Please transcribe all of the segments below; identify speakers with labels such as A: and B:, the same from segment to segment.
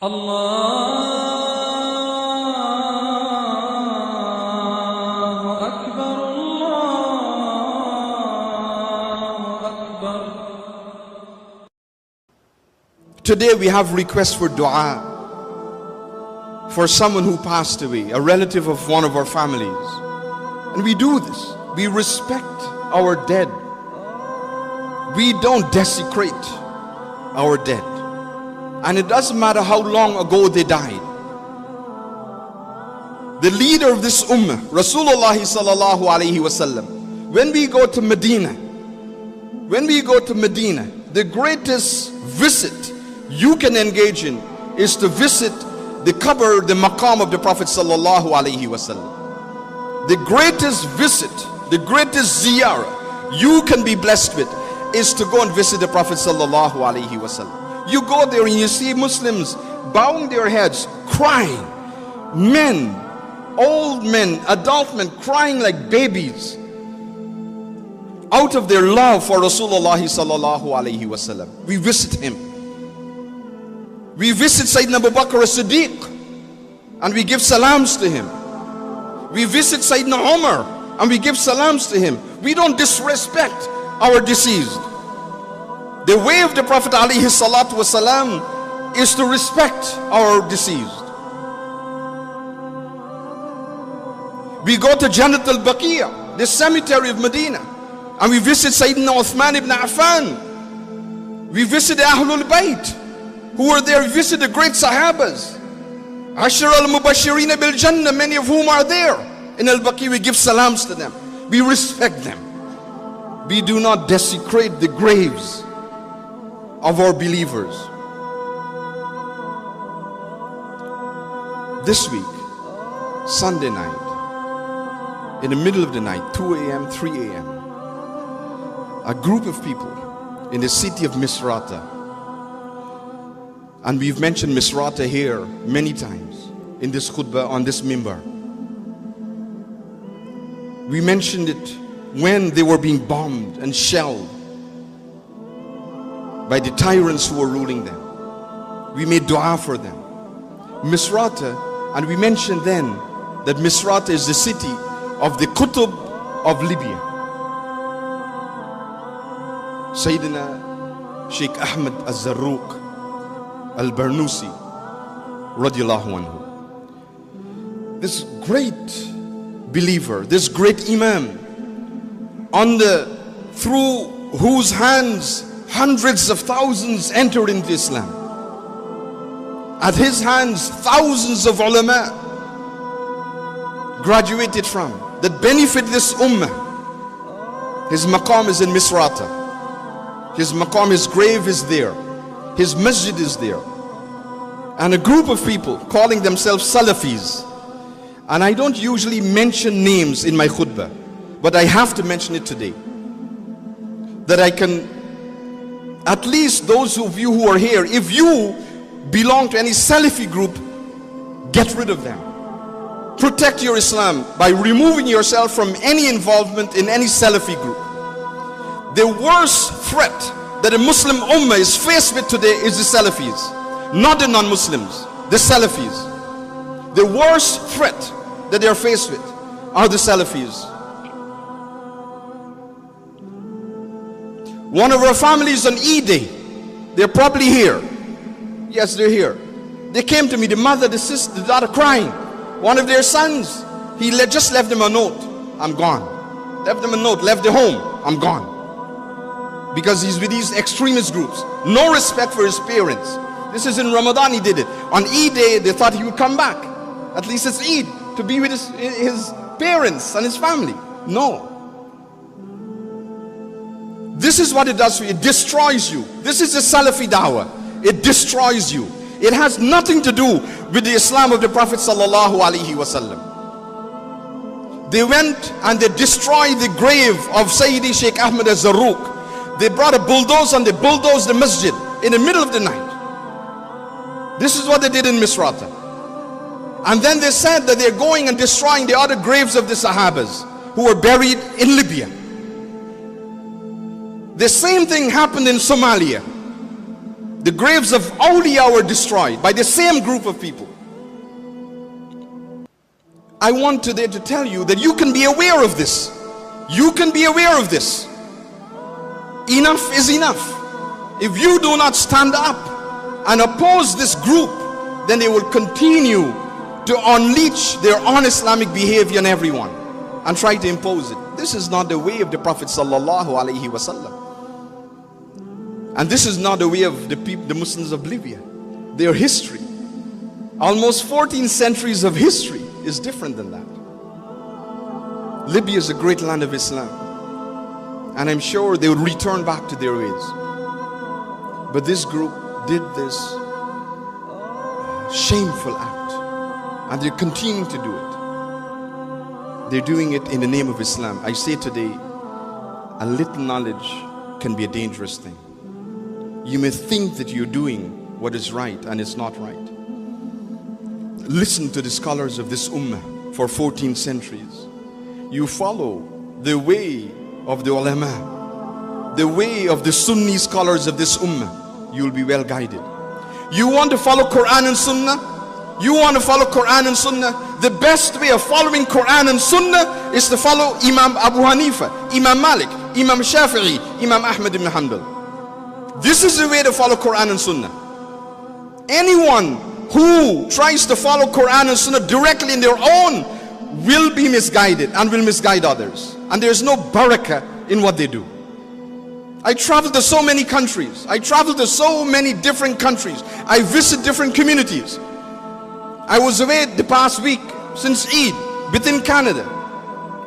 A: Allahu Akbar, Allahu Akbar.
B: Today we have requests for dua for someone who passed away, a relative of one of our families. And we do this. We respect our dead. We don't desecrate our dead. And it doesn't matter how long ago they died. The leader of this ummah, Rasulullah sallallahu alaihi wasallam, when we go to Medina, the greatest visit you can engage in is to visit the qabr, the maqam of the Prophet sallallahu alaihi wasallam. The greatest visit, the greatest ziyarah you can be blessed with is to go and visit the Prophet sallallahu alaihi wasallam. You go there and you see Muslims bowing their heads, crying. Men, old men, adult men crying like babies out of their love for Rasulullah sallallahu alaihi wasallam. We visit him. We visit Sayyidina Abu Bakr as-Siddiq and we give salams to him. We visit Sayyidina Umar and we give salams to him. We don't disrespect our deceased. The way of the Prophet alayhi salatu wasalam is to respect our deceased. We go to Jannat al-Baqiyah, the cemetery of Medina, and we visit Sayyidina Uthman ibn Affan. We visit the Ahlul Bayt who were there. We visit the great Sahabas, Ashar al-Mubashirina bil Jannah, many of whom are there in al-Baqi. We give salams to them. We respect them. We do not desecrate the graves of our believers. This week, Sunday night, in the middle of the night, 2 a.m., 3 a.m., a group of people in the city of Misrata, and we've mentioned Misrata here many times in this khutbah, on this mimbar. We mentioned it when they were being bombed and shelled by the tyrants who were ruling them. We made dua for them. Misrata, and we mentioned then that Misrata is the city of the Qutb of Libya. Sayyidina Sheikh Ahmed al-Zarruq al-Barnusi radiallahu anhu. This great believer, this great imam, through whose hands hundreds of thousands entered into Islam. At his hands, thousands of ulama graduated from, that benefit this ummah. His maqam is in Misrata. His maqam, his grave is there. His masjid is there. And a group of people calling themselves Salafis. And I don't usually mention names in my khutbah, but I have to mention it today, that I can, at least those of you who are here, if you belong to any Salafi group, get rid of them. Protect your Islam by removing yourself from any involvement in any Salafi group. The worst threat that a Muslim ummah is faced with today is the Salafis, not the non-Muslims, the Salafis. The worst threat that they are faced with are the Salafis. One of our families on Eid Day, they're probably here. Yes, they're here. They came to me, the mother, the sister, the daughter crying. One of their sons, he just left them a note. I'm gone. Left them a note, left the home. I'm gone. Because he's with these extremist groups. No respect for his parents. This is in Ramadan he did it. On Eid Day, they thought he would come back. At least it's Eid, to be with his parents and his family. No. This is what it does for you. It destroys you. This is the Salafi da'wah. It destroys you. It has nothing to do with the Islam of the Prophet sallallahu alaihi wasallam. They went and they destroyed the grave of Sayyidi Sheikh Ahmed al-Zarruq. They brought a bulldozer and they bulldozed the masjid in the middle of the night. This is what they did in Misrata. And then they said that they're going and destroying the other graves of the Sahabas who were buried in Libya. The same thing happened in Somalia. The graves of awliya were destroyed by the same group of people. I want today to tell you that you can be aware of this. You can be aware of this. Enough is enough. If you do not stand up and oppose this group, then they will continue to unleash their un-Islamic behavior on everyone and try to impose it. This is not the way of the Prophet sallallahu alaihi wasallam. And this is not the way of the Muslims of Libya. Their history, almost 14 centuries of history, is different than that. Libya is a great land of Islam, and I'm sure they would return back to their ways. But this group did this shameful act, and they're continuing to do it. They're doing it in the name of Islam. I say today, a little knowledge can be a dangerous thing. You may think that you're doing what is right, and it's not right. Listen to the scholars of this ummah for 14 centuries. You follow the way of the ulama, the way of the Sunni scholars of this ummah, you'll be well guided. You want to follow Quran and Sunnah? You want to follow Quran and Sunnah? The best way of following Quran and Sunnah is to follow Imam Abu Hanifa, Imam Malik, Imam Shafi'i, Imam Ahmad ibn Hanbal. This is the way to follow Quran and Sunnah. Anyone who tries to follow Quran and Sunnah directly in their own will be misguided and will misguide others. And there's no barakah in what they do. I travel to so many countries. I travel to so many different countries. I visit different communities. I was away the past week since Eid within Canada.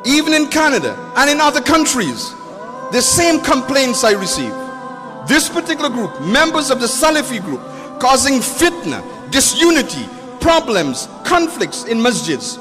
B: Even in Canada and in other countries, the same complaints I receive. This particular group, members of the Salafi group, causing fitna, disunity, problems, conflicts in masjids.